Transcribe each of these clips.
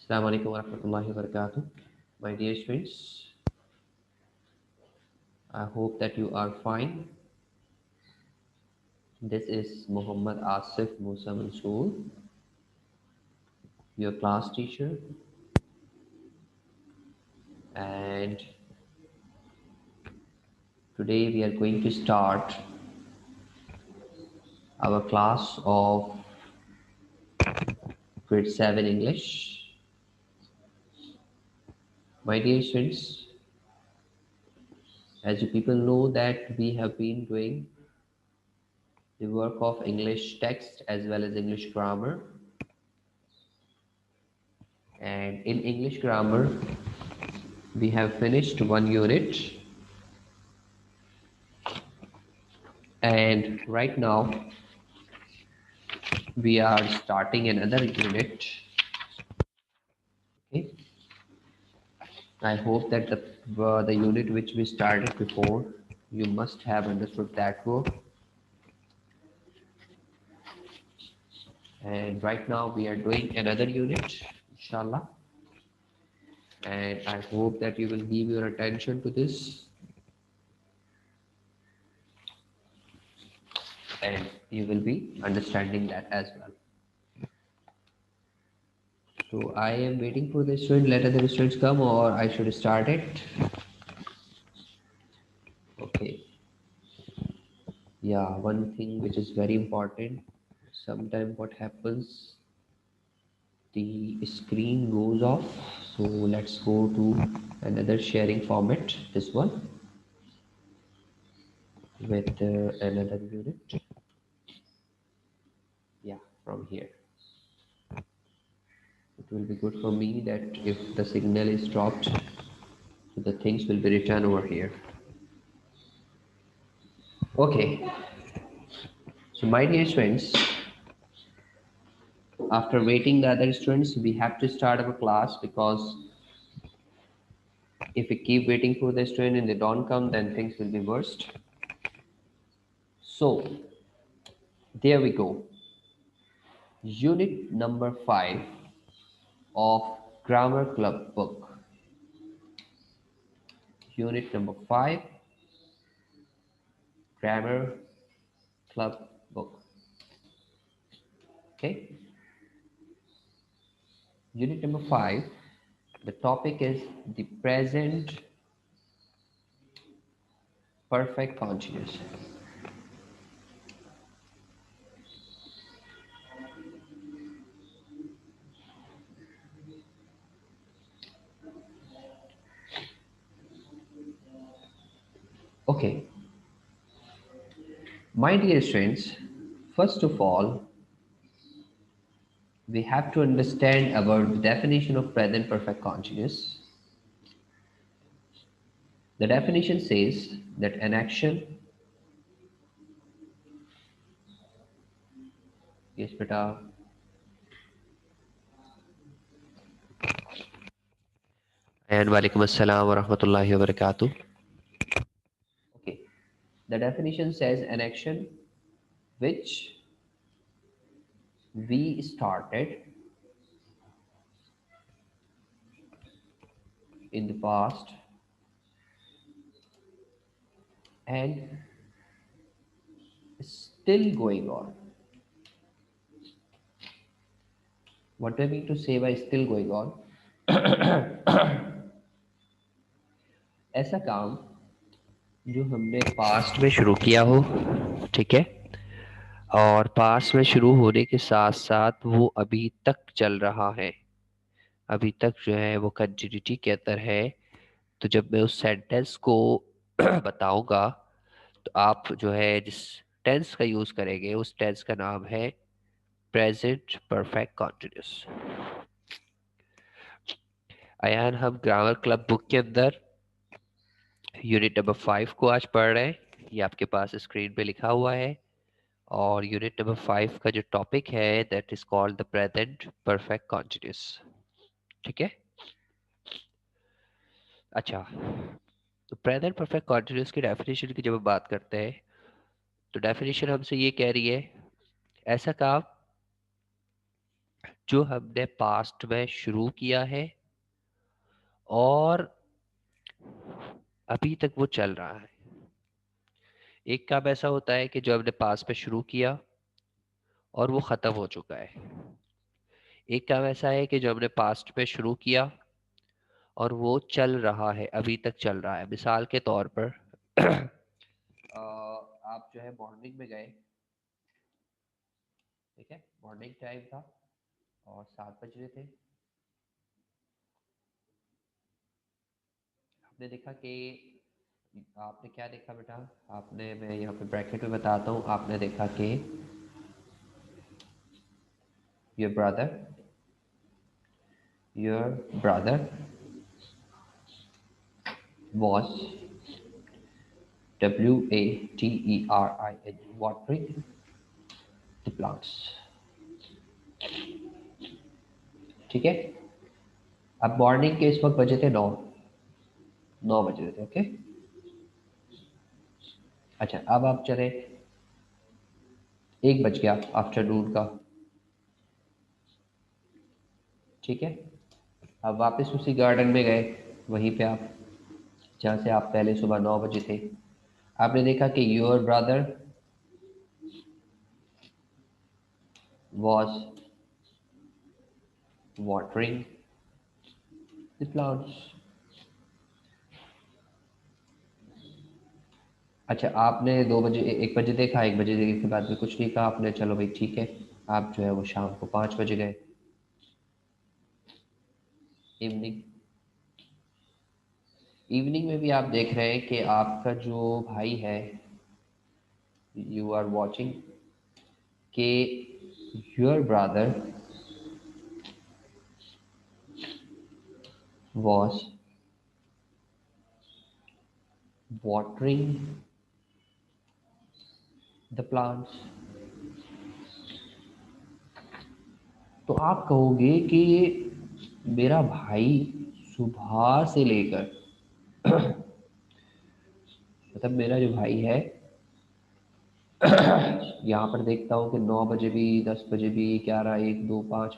Assalamu alaikum warahmatullahi wabarakatuh. My dear students, I hope that you are fine. This is Muhammad Asif Musa Mansoor, your class teacher, and today we are going to start our class of grade 7 English. My dear students, as you people know that we have been doing the work of English text as well as English grammar, and in English grammar we have finished one unit, and right now we are starting another unit. Okay, I hope that the unit which we started before, you must have understood that work. And right now we are doing another unit, inshallah. And I hope that you will give your attention to this, and you will be understanding that as well. So I am waiting for the student. Let other students come, or I should start it. Okay. Yeah, one thing which is very important. Sometimes what happens, the screen goes off. So let's go to another sharing format, this one, with another unit. Yeah, from here. It will be good for me that if the signal is dropped, so the things will be written over here. Okay, so my dear students, after waiting the other students, we have to start our class, because if we keep waiting for the student and they don't come, then things will be worst. So there we go. Unit number 5 of Grammar Club book. Unit number 5, Grammar Club book. Okay. Unit number 5, the topic is the present perfect continuous. Okay. My dear students, first of all, we have to understand about the definition of present perfect continuous. The definition says that an action, yes, beta, and walaikum assalam wa rahmatullahi wa barakatuh. Okay, the definition says an action which we started in the past and is still going on. What do I mean to say by still going on? ऐसा काम जो हमने past में शुरू किया हो, ठीक है, और पास्ट में शुरू होने के साथ साथ वो अभी तक चल रहा है, अभी तक जो है वो कंटिन्यूटी के अंदर है। तो जब मैं उस सेंटेंस को बताऊंगा, तो आप जो है जिस टेंस का यूज करेंगे उस टेंस का नाम है प्रेजेंट परफेक्ट कॉन्टिन्यूस। अयान, हम ग्रामर क्लब बुक के अंदर यूनिट नंबर 5 को आज पढ़ रहे हैं। ये आपके पास स्क्रीन पे लिखा हुआ है, और यूनिट नंबर 5 का जो टॉपिक है that is called the present perfect continuous. ठीक है। अच्छा, तो प्रेजेंट परफेक्ट कॉन्टिन्यूस की डेफिनेशन की जब हम बात करते हैं, तो डेफिनेशन हमसे ये कह रही है ऐसा काम जो हमने पास्ट में शुरू किया है और अभी तक वो चल रहा है। एक काम ऐसा होता है कि जो हमने पास्ट में शुरू किया और वो खत्म हो चुका है। एक काम ऐसा है कि जो हमने पास्ट में शुरू किया और वो चल रहा है, अभी तक चल रहा है। मिसाल के तौर पर आप जो है मॉर्निंग में गए, ठीक है, मॉर्निंग टाइम था और 7 बज रहे थे। आपने देखा कि आपने क्या देखा बेटा, आपने, मैं यहाँ पे ब्रैकेट में बताता हूँ, आपने देखा कि your brother your brother was WATERIN watering the plants। ठीक है। अब मॉर्निंग के इस वक्त बजे थे 9 बज रहे थे। ओके, अच्छा अब आप चले, 1 बज गया आफ्टरनून का। ठीक है, अब वापस उसी गार्डन में गए, वहीं पे आप जहाँ से आप पहले सुबह 9 बजे थे। आपने देखा कि your brother was watering the plants। अच्छा, आपने 2 बजे 1 बजे देखा, 1 बजे देखने के बाद भी कुछ नहीं कहा आपने, चलो भाई ठीक है। आप जो है वो शाम को 5 बजे गए, इवनिंग। इवनिंग में भी आप देख रहे हैं कि आपका जो भाई है, यू आर वॉचिंग के your brother was watering the plants. तो आप कहोगे कि मेरा भाई सुबह से लेकर मतलब मेरा जो भाई है यहाँ पर देखता हूँ कि 9 बजे भी, 10 बजे भी, 11, 1, 2, 5,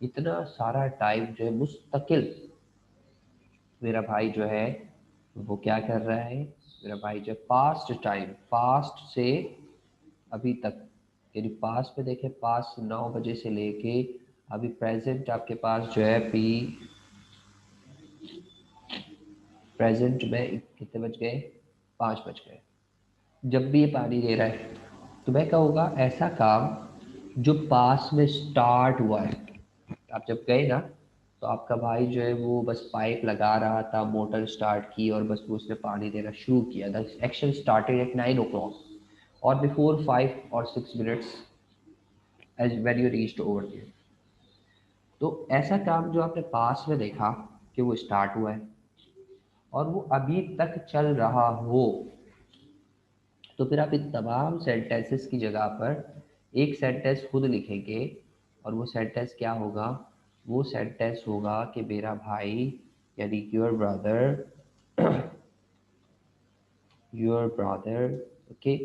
इतना सारा टाइम जो है मुस्तकिल मेरा भाई जो है वो क्या कर रहा है। मेरा भाई जो पास्ट टाइम, पास्ट से अभी तक, यानी पास्ट में देखें, पास्ट 9 बजे से लेके अभी प्रेजेंट आपके पास जो है पी, प्रेजेंट में कितने बज गए, 5 बज गए। जब भी ये पानी दे रहा है तो मैं कहूँगा ऐसा काम जो पास में स्टार्ट हुआ है। आप जब गए ना तो आपका भाई जो है वो बस पाइप लगा रहा था, मोटर स्टार्ट की और बस वो उसने पानी देना शुरू किया। The action started at 9 o'clock और before 5 or 6 minutes as when you reached over there. तो ऐसा काम जो आपने पास में देखा कि वो स्टार्ट हुआ है और वो अभी तक चल रहा हो, तो फिर आप इन तमाम सेंटेंसेस की जगह पर एक सेंटेंस खुद लिखेंगे और वो सेंटेंस क्या होगा, वो सेंटेंस होगा कि मेरा भाई यानी your brother okay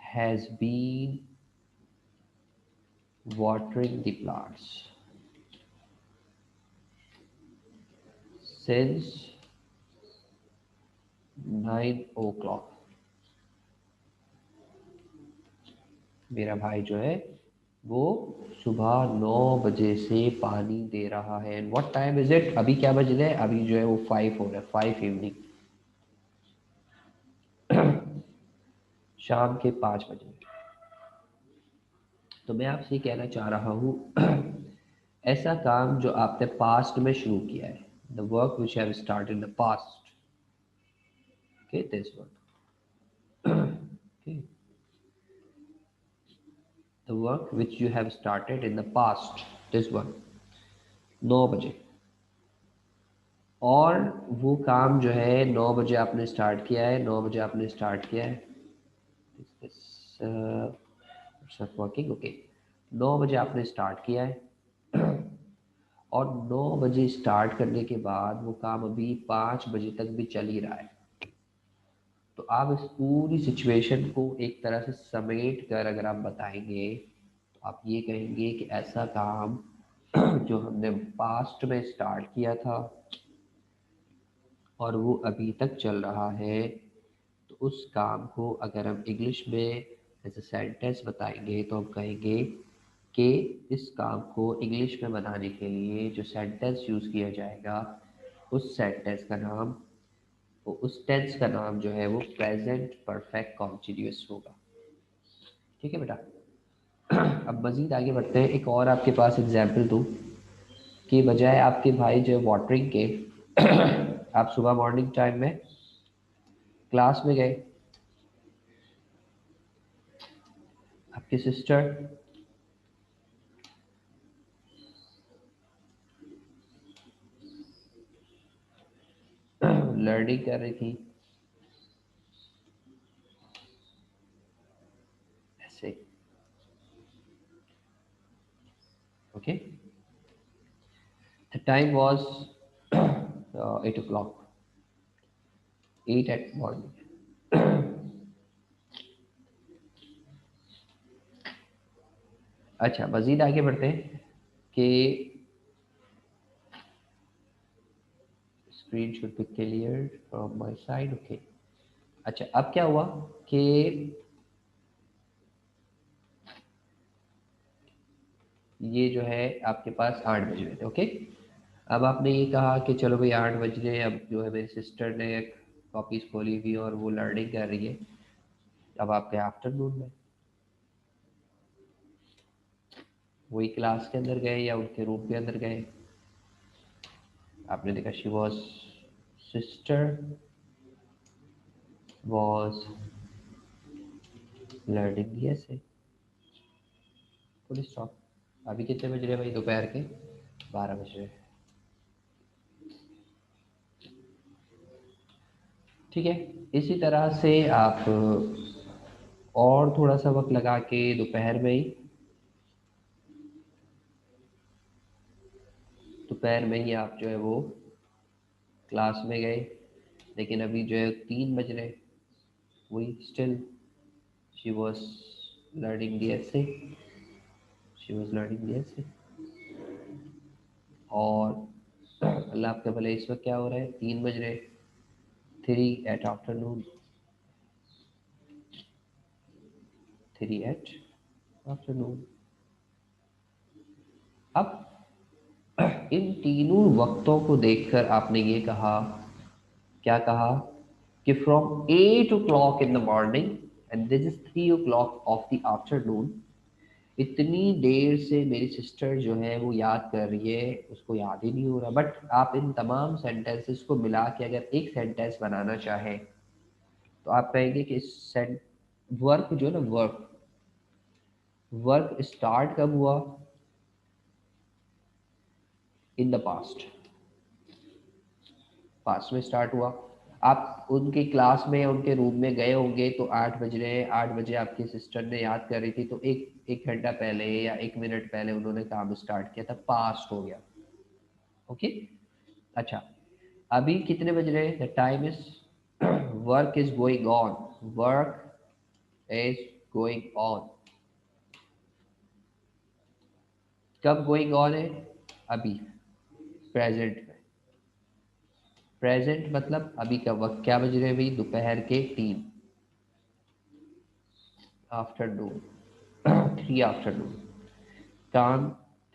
has been watering the plants since 9 o'clock। मेरा भाई जो है वो सुबह 9 बजे से पानी दे रहा है। And what time is it, अभी क्या बज रहे हैं, अभी जो है वो 5 हो रहा है, 5 इवनिंग, शाम के 5 बजे। तो मैं आपसे ये कहना चाह रहा हूँ ऐसा काम जो आपने पास्ट में शुरू किया है, the work which have started in the past, okay this work, okay the work which you have started in the past, this work 9 बजे। और वो काम जो है 9 बजे आपने स्टार्ट किया है, 9 बजे आपने स्टार्ट किया है, वर्किंग ओके, 9 बजे आपने स्टार्ट किया है और 9 बजे स्टार्ट करने के बाद वो काम अभी 5 बजे तक भी चल ही रहा है। तो आप इस पूरी सिचुएशन को एक तरह से समेट कर अगर आप बताएंगे तो आप ये कहेंगे कि ऐसा काम जो हमने पास्ट में स्टार्ट किया था और वो अभी तक चल रहा है, तो उस काम को अगर हम इंग्लिश में एज अ सेंटेंस बताएंगे तो हम कहेंगे कि इस काम को इंग्लिश में बनाने के लिए जो सेंटेंस यूज़ किया जाएगा उस सेंटेंस का नाम, वो उस टेंस का नाम जो है वो प्रेजेंट परफेक्ट कॉन्टिन्यूअस होगा। ठीक है बेटा। अब मज़ीद आगे बढ़ते हैं। एक और आपके पास एग्जाम्पल दूँ कि बजाय आपके भाई जो वाटरिंग के आप सुबह मॉर्निंग टाइम में क्लास में गए, आपकी सिस्टर लर्निंग कर रही थी ऐसे, okay. The time was 8 o'clock, 8 at morning। अच्छा, मज़ीद आगे बढ़ते हैं कि screen should be clear from my side, okay. अच्छा, अब क्या हुआ कि ये जो है आपके पास 8 बज रहे थे, ओके। अब आपने ये कहा कि चलो भाई 8 बज रहे, अब जो है मेरी सिस्टर ने एक कॉपीज़ खोली हुई और वो लर्निंग कर रही है। अब आपके आफ्टरनून में वही क्लास के अंदर गए या उनके रूम के अंदर गए, आपने देखा she was sister was learning ऐसे, फुल स्टॉप। अभी कितने बज रहे हैं भाई? दोपहर के 12 बज रहे हैं। ठीक है, इसी तरह से आप और थोड़ा सा वक्त लगा के दोपहर में ही आप जो है वो क्लास में गए, लेकिन अभी जो है 3 बज रहे, वही स्टिल शी वॉज लर्निंग दी ऐसे, शी वॉज लर्निंग दी ऐसे। और अल्लाह आपके भले इस वक्त क्या हो रहा है? 3 बज रहे, 3 at afternoon, 3 at afternoon। अब इन तीनों वक्तों को देखकर आपने ये कहा, क्या कहा कि from 8 o'clock in the morning and this is 3 o'clock of the afternoon, इतनी देर से मेरी सिस्टर जो है वो याद कर रही है, उसको याद ही नहीं हो रहा। बट आप इन तमाम सेंटेंसेस को मिला के अगर एक सेंटेंस बनाना चाहें तो आप कहेंगे कि वर्क जो है ना, वर्क वर्क स्टार्ट कब हुआ? इन द पास्ट, पास्ट में स्टार्ट हुआ। आप उनके क्लास में या उनके रूम में गए होंगे तो 8 बज रहे हैं, 8 बजे आपकी सिस्टर ने याद कर रही थी, तो एक एक घंटा पहले या 1 मिनट पहले उन्होंने काम स्टार्ट किया था, पास्ट हो गया, ओके। अच्छा, अभी कितने बज रहे हैं? The time is work is going on, work is going on. कब गोइंग ऑन है? अभी, प्रेजेंट में। प्रेजेंट मतलब अभी का वक्त क्या बज रहे हैं भाई? दोपहर के 3, आफ्टरनून, 3 आफ्टरनून, काम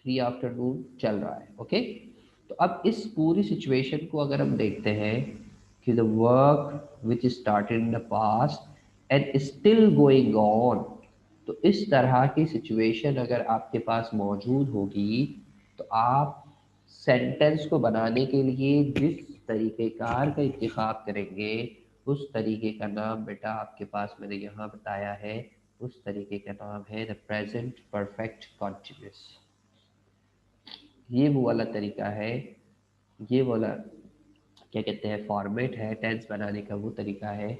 3 आफ्टरनून चल रहा है, ओके। तो अब इस पूरी सिचुएशन को अगर हम देखते हैं कि the work which started in the past and still going on, तो इस तरह की सिचुएशन अगर आपके पास मौजूद होगी तो आप सेंटेंस को बनाने के लिए जिस तरीक़ेकार का इंतखाब करेंगे उस तरीके का नाम बेटा आपके पास मैंने यहाँ बताया है, उस तरीके का नाम है द प्रेजेंट परफेक्ट कॉन्टिन्यूअस। ये वो वाला तरीका है, ये वाला क्या कहते हैं फॉर्मेट है टेंस बनाने का, वो तरीका है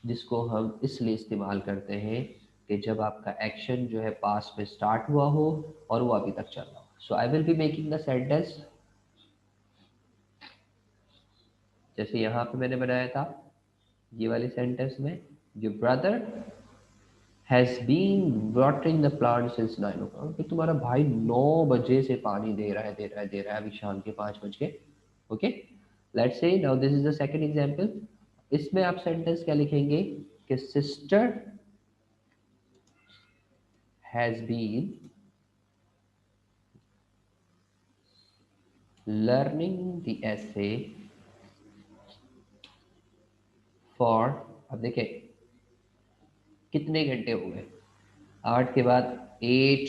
जिसको हम इसलिए इस्तेमाल करते हैं कि जब आपका एक्शन जो है पास्ट में स्टार्ट हुआ हो और वो अभी तक चल रहा हो। So I will be making the sentence जैसे यहाँ पे मैंने बनाया था, ये वाले सेंटेंस में, your brother has been watering the plant since 9 o'clock, कि तुम्हारा भाई 9 बजे से पानी दे रहा है अभी शाम के 5 बज के। Okay, let's say now this is the second example. इसमें आप सेंटेंस क्या लिखेंगे कि sister has been learning the essay for, अब देखिए कितने घंटे हो गए, 8 के बाद 8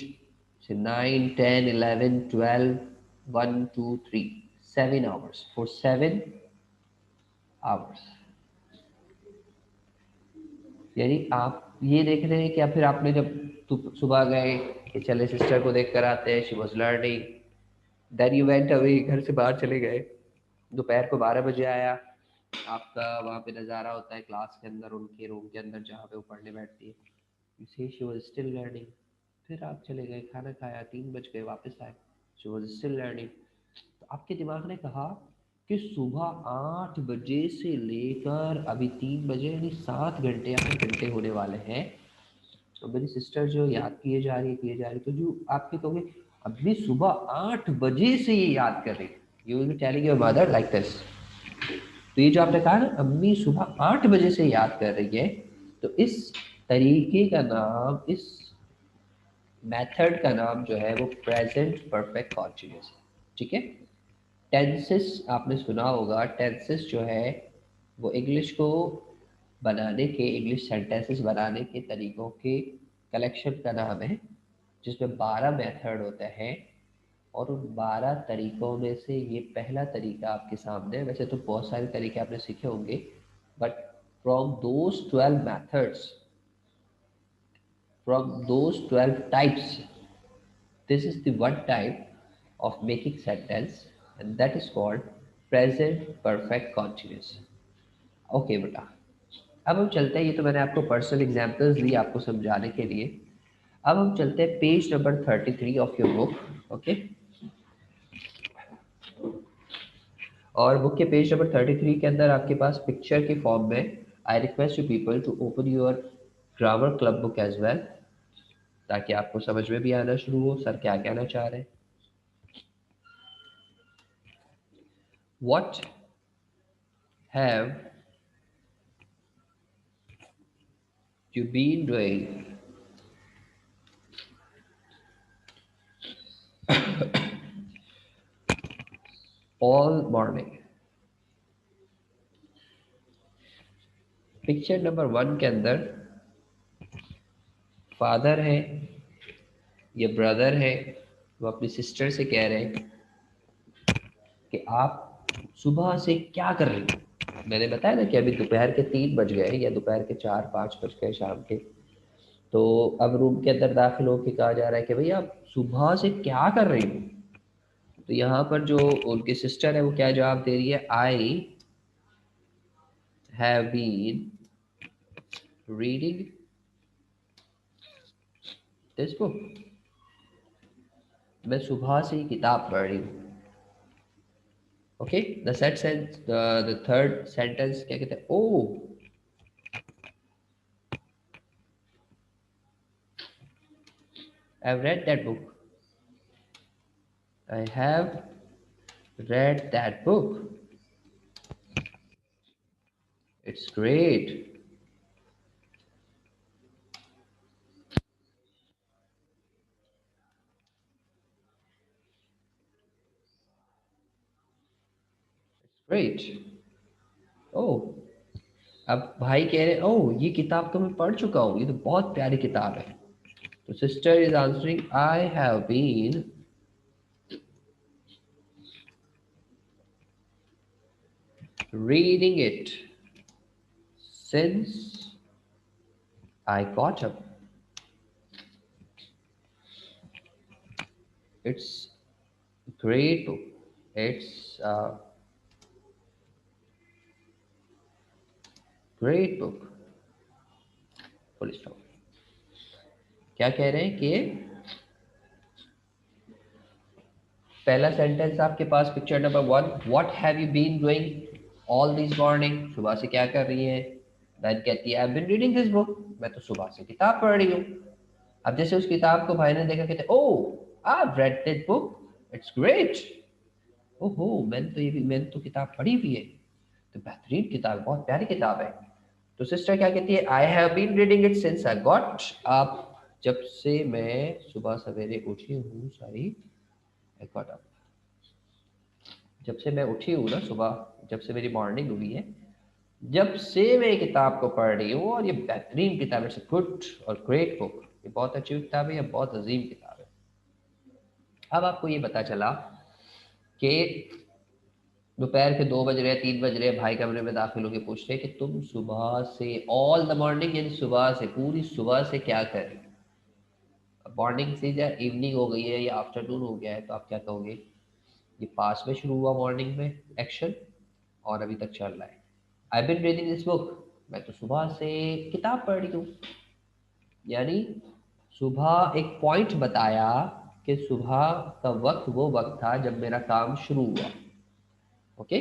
से 9 10 11 12 1 2 3 7 hours, for 7 hours। यानी आप ये देख रहे हैं कि फिर आपने जब सुबह गए कि चले सिस्टर को देख कर आते हैं, she was learning, then you went away, घर से बाहर चले गए, दोपहर को 12 बजे आया, आपका वहाँ पे नज़ारा होता है क्लास के अंदर, उनके रूम के अंदर जहाँ पे वो पढ़ने बैठती है, you see she was still learning. फिर आप चले गए, खाना खाया, 3 बज गए, वापस आए, शी वॉज स्टिल लर्निंग। तो आपके दिमाग ने कहा कि सुबह 8 बजे से लेकर अभी 3 बजे, यानी 7 घंटे, 8 घंटे होने वाले हैं, तो मेरी सिस्टर जो याद किए जा रही, तो जो आपके कहोगे अभी सुबह 8 बजे से ये याद कर रही, you will be telling your mother like this. तो ये जो आपने कहा ना अम्मी सुबह 8 बजे से याद कर रही है, तो इस तरीके का नाम, इस मेथड का नाम जो है वो प्रेजेंट परफेक्ट कॉन्टिन्यूअस है। ठीक है, टेंसेस आपने सुना होगा, टेंसेस जो है वो इंग्लिश को बनाने के, इंग्लिश सेंटेंसेस बनाने के तरीकों के कलेक्शन का नाम है, जिसमें 12 मेथड होते हैं, और उन 12 तरीकों में से ये पहला तरीका आपके सामने है। वैसे तो बहुत सारे तरीके आपने सीखे होंगे, but from those 12 methods, from those 12 types, this is the one type of making sentence, and that is called present perfect continuous। Okay बेटा, अब हम चलते हैं, ये तो मैंने आपको पर्सनल एग्जांपल्स दी आपको समझाने के लिए। अब हम चलते हैं page number 33 of your book. Okay, और बुक के पेज नंबर 33 के अंदर आपके पास पिक्चर के फॉर्म में, I request you people to open your grammar club book as well, ताकि आपको समझ में भी आना शुरू हो सर क्या कहना चाह रहे हैं। What have you been doing all morning? Picture number 1 के अंदर फादर है, ये ब्रदर है, वो अपनी सिस्टर से कह रहे हैं कि आप सुबह से क्या कर रही हो। मैंने बताया ना कि अभी दोपहर के 3 बज गए या दोपहर के 4-5 बज गए शाम के। तो अब रूम के अंदर दाखिल होके कहा जा रहा है कि भैया आप सुबह से क्या कर रही हो। तो यहाँ पर जो उनकी सिस्टर है वो क्या जवाब दे रही है, I have been reading this book, मैं सुबह से ही किताब पढ़ रही हूँ। ओके, द थर्ड सेंटेंस क्या कहते हैं, oh I have read that book, आई हैव read that book, it's great। Great. Oh, अब भाई कह रहे ओह ये किताब तो मैं पढ़ चुका हूँ, ये तो बहुत प्यारी किताब है। तो sister is answering I have been reading it since I got up, it's great book, it's a great book, full stop. क्या कह रहे हैं कि पहला सेंटेंस आपके पास picture number 1, what have you been doing all this morning, सुबह से क्या कर रही है। बहन कहती है I have been reading this book, मैं तो सुबह से किताब पढ़ रही हूँ। अब जैसे उस किताब को भाई ने देखा, कहते oh I have read this book, it's great. ओहो मैंने तो किताब पढ़ी भी है, तो बेहतरीन किताब है, बहुत प्यारी किताब है। तो सिस्टर क्या कहती है, I have been reading it since I got up, जब से मैं सुबह सवेरे उठी हूँ, सॉरी आई गॉट अप, जब से मैं उठी हूँ ना सुबह, जब से मेरी मॉर्निंग हुई है, जब से मैं किताब को पढ़ रही हूँ, और ये बेहतरीन किताब है, इट्स गुड और ग्रेट बुक, ये बहुत अच्छी किताब है, ये बहुत अजीम किताब है। अब आपको ये पता चला कि दोपहर के 2 बज रहे हैं, 3 बज रहे हैं, भाई कमरे में दाखिल होकर पूछते हैं कि तुम सुबह से ऑल द मॉर्निंग, यानी सुबह से पूरी सुबह से क्या कर रहे हो। मॉर्निंग से या इवनिंग हो गई है या आफ्टरनून हो गया है, तो आप क्या कहोगे, ये पास में शुरू हुआ मॉर्निंग में एक्शन और अभी तक चल रहा है। आई बिन रीडिंग दिस बुक, मैं तो सुबह से किताब पढ़ रही हूँ। यानी सुबह एक पॉइंट बताया कि सुबह का वक्त वो वक्त था जब मेरा काम शुरू हुआ। ओके,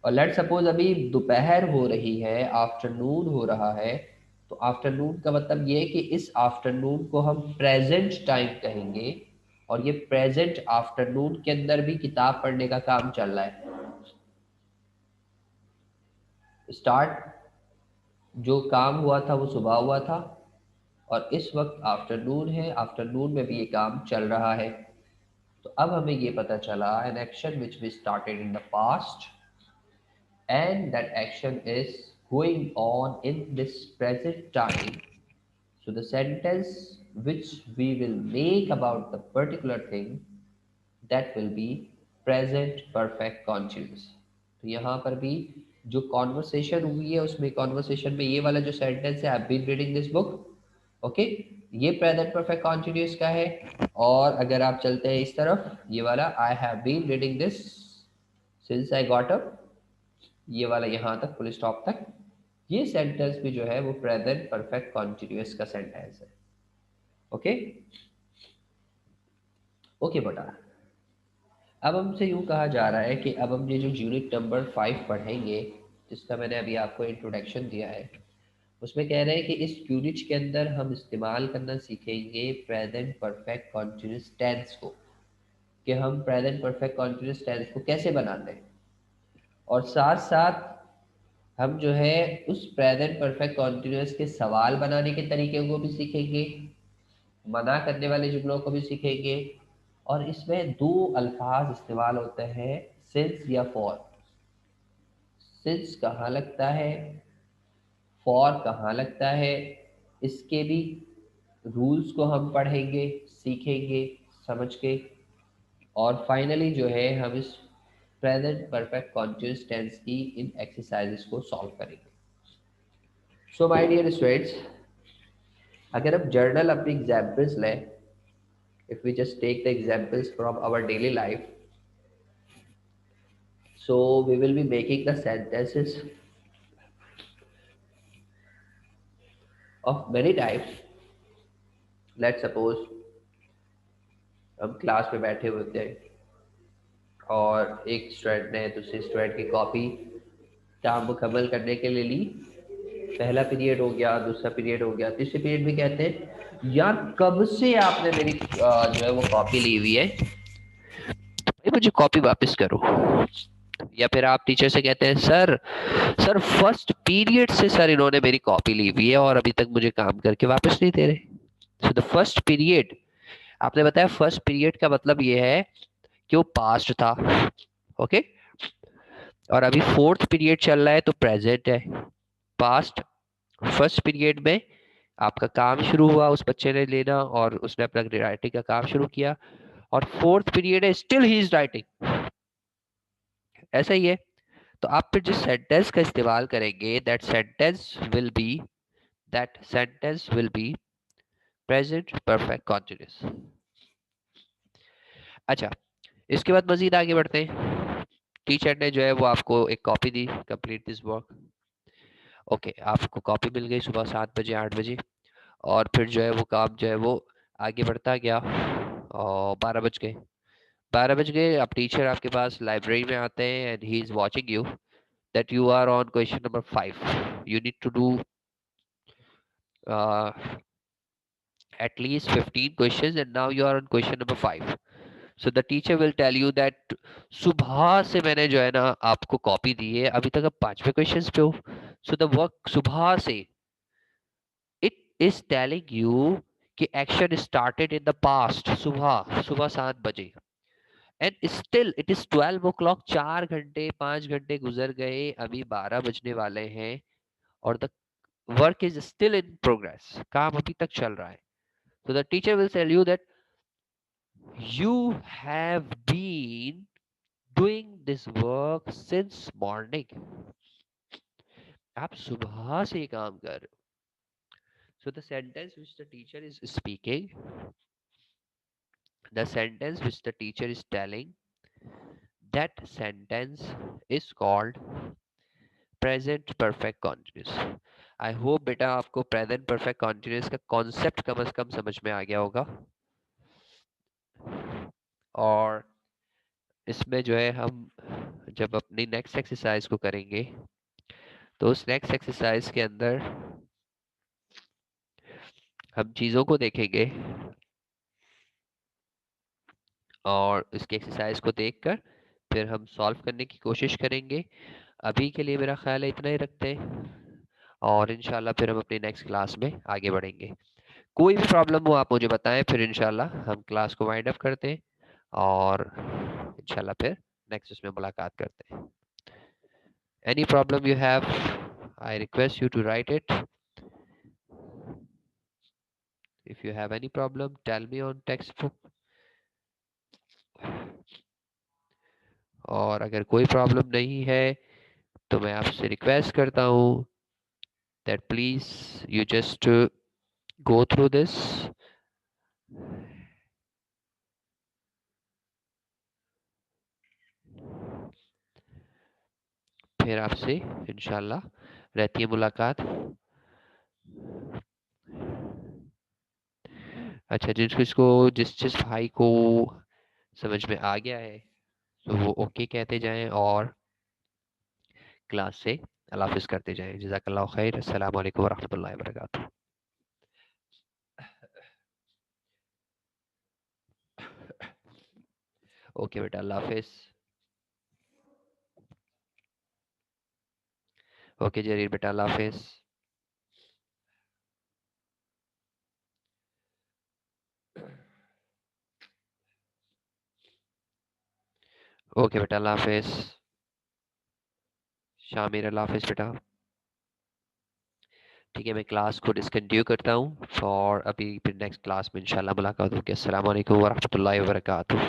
और लेट सपोज अभी दोपहर हो रही है, आफ्टरनून हो रहा है, तो आफ्टरनून का मतलब ये है कि इस आफ्टरनून को हम प्रेजेंट टाइम कहेंगे, और ये प्रेजेंट आफ्टरनून के अंदर भी किताब पढ़ने का काम चल रहा है। स्टार्ट जो काम हुआ था वो सुबह हुआ था, और इस वक्त आफ्टरनून है, आफ्टरनून में भी ये काम चल रहा है। तो अब हमें ये पता चला an action which we started in the past and that action is going on in this present time. So the sentence which we will make about the particular thing, that will be present perfect continuous. तो यहाँ पर भी जो conversation हुई है, उसमें conversation में ये वाला जो सेंटेंस है, I have been reading this book, okay, ये प्रेजेंट परफेक्ट कॉन्टिन्यूस का है। और अगर आप चलते हैं इस तरफ, ये वाला I have been reading this since I got up, ये वाला यहाँ तक फुल स्टॉप तक, ये सेंटेंस भी जो है वो प्रेजेंट परफेक्ट कॉन्टिन्यूस का सेंटेंस है। ओके ओके बेटा, अब हमसे यूं कहा जा रहा है कि अब हम ये जो यूनिट नंबर 5 पढ़ेंगे, जिसका मैंने अभी आपको इंट्रोडक्शन दिया है, उसमें कह रहे हैं कि इस यूनिट के अंदर हम इस्तेमाल करना सीखेंगे प्रेजेंट परफेक्ट कॉन्टिन्यूस टेंस को, कि हम प्रेजेंट परफेक्ट कॉन्टिन्यूस टेंस को कैसे बनाते हैं, और साथ साथ हम जो है उस प्रेजेंट परफेक्ट कॉन्टिन्यूस के सवाल बनाने के तरीके को भी सीखेंगे, मना करने वाले जुमलों को भी सीखेंगे। और इसमें 2 अल्फाज इस्तेमाल होते हैं, सिंस या फॉर। सिंस कहाँ लगता है, फॉर कहाँ लगता है, इसके भी रूल्स को हम पढ़ेंगे, सीखेंगे, समझ के, और फाइनली जो है हम इस प्रेजेंट परफेक्ट कॉन्टिन्यूस टेंस की इन एक्सरसाइजेस को सॉल्व करेंगे। सो माय डियर स्टूडेंट्स, अगर हम जर्नल अपनी एग्जाम्पल्स लें, if we just take the examples from our daily life, so we will be making the sentences of many types. Let's suppose हम class में बैठे होते हैं और एक स्टूडेंट ने दूसरे स्टूडेंट की कॉपी काम मुकम्मल करने के लिए ली। पहला पीरियड हो गया, दूसरा पीरियड हो गया, तीसरे पीरियड में कहते हैं यार कब से आपने मेरी जो है वो कॉपी ली हुई है, भाई मुझे कॉपी वापस करो। या फिर आप टीचर से कहते हैं सर सर फर्स्ट पीरियड से सर इन्होंने मेरी कॉपी ली हुई है और अभी तक मुझे काम करके वापस नहीं दे रहे। सो द फर्स्ट पीरियड, आपने बताया फर्स्ट पीरियड का मतलब ये है कि वो पास्ट था, ओके, और अभी फोर्थ पीरियड चल रहा है तो प्रेजेंट है। पास्ट फर्स्ट पीरियड में आपका काम शुरू हुआ, उस बच्चे ने लेना और उसने अपना राइटिंग का काम शुरू किया, और फोर्थ पीरियड है स्टिल ही इज राइटिंग, ऐसा ही है। तो आप फिर जिस सेंटेंस का इस्तेमाल करेंगे, that sentence will be present perfect continuous. अच्छा, इसके बाद मजीद आगे बढ़ते हैं। टीचर ने जो है वो आपको एक copy the, complete this work, okay, आपको कॉपी मिल गई सुबह 7 बजे 8 बजे, और फिर जो है वो काम जो है वो आगे बढ़ता गया, और 12 बज गए, अब टीचर आपके पास लाइब्रेरी में आते हैं and he is watching you that you are on question number 5. You need to do uh, at least 15 questions, and now you are on question number 5. So the teacher will tell you that सुबह से मैंने जो है ना आपको copy दी है, अभी तक आप 5वें क्वेश्चन पे हो. So the work सुबह से, it is telling you कि action started in the past, सुबह सुबह 7 बजे, and still it is 12 o'clock. 4 घंटे 5 घंटे गुजर गए, अभी 12 बजने वाले हैं, और the work is still in progress. काम अभी तक चल रहा है. So the teacher will tell you that you have been doing this work since morning. आप सुबह से ये काम कर रहे हो. So the sentence which the teacher is speaking, the sentence which the teacher is telling, that sentence is called present perfect continuous. I hope बेटा आपको present perfect continuous का concept कम से कम समझ में आ गया होगा. और इसमें जो है हम जब अपनी नेक्स्ट एक्सरसाइज को करेंगे, तो उस नेक्स्ट एक्सरसाइज के अंदर हम चीज़ों को देखेंगे और इसके एक्सरसाइज को देखकर फिर हम सॉल्व करने की कोशिश करेंगे. अभी के लिए मेरा ख्याल है इतना ही रखते हैं, और इंशाल्लाह फिर हम अपनी नेक्स्ट क्लास में आगे बढ़ेंगे. कोई भी प्रॉब्लम हो आप मुझे बताएं, फिर इंशाल्लाह हम क्लास को वाइंड अप करते हैं और इंशाल्लाह फिर नेक्स्ट उसमें मुलाकात करते हैं. Any problem you have, I request you to write it. If you have any problem tell me on text book. और अगर कोई प्रॉब्लम नहीं है तो मैं आपसे रिक्वेस्ट करता हूँ that please you just go through this. फिर आपसे इंशाल्लाह रहती है मुलाकात. अच्छा, जिसको जिस जिस भाई को समझ में आ गया है तो वो ओके कहते जाएं और क्लास से अल्लाह हाफिज करते जाएं. जज़ाकल्लाहु खैर. अस्सलाम वालेकुम व रहमतुल्लाहि व बरकातुहू. ओके बेटा, अल्लाह हाफिज. ओके जरीर बेटा, अल्लाह हाफिज. ओके बेटा, अल्लाह हाफिज. शामिर, अल्लाह हाफिज बेटा. ठीक है, मैं क्लास को डिसकंटिन्यू करता हूँ और अभी फिर नेक्स्ट क्लास में इंशाल्लाह मुलाकात होगी. अस्सलाम वालेकुम व रहमतुल्लाहि व बरकातुहू.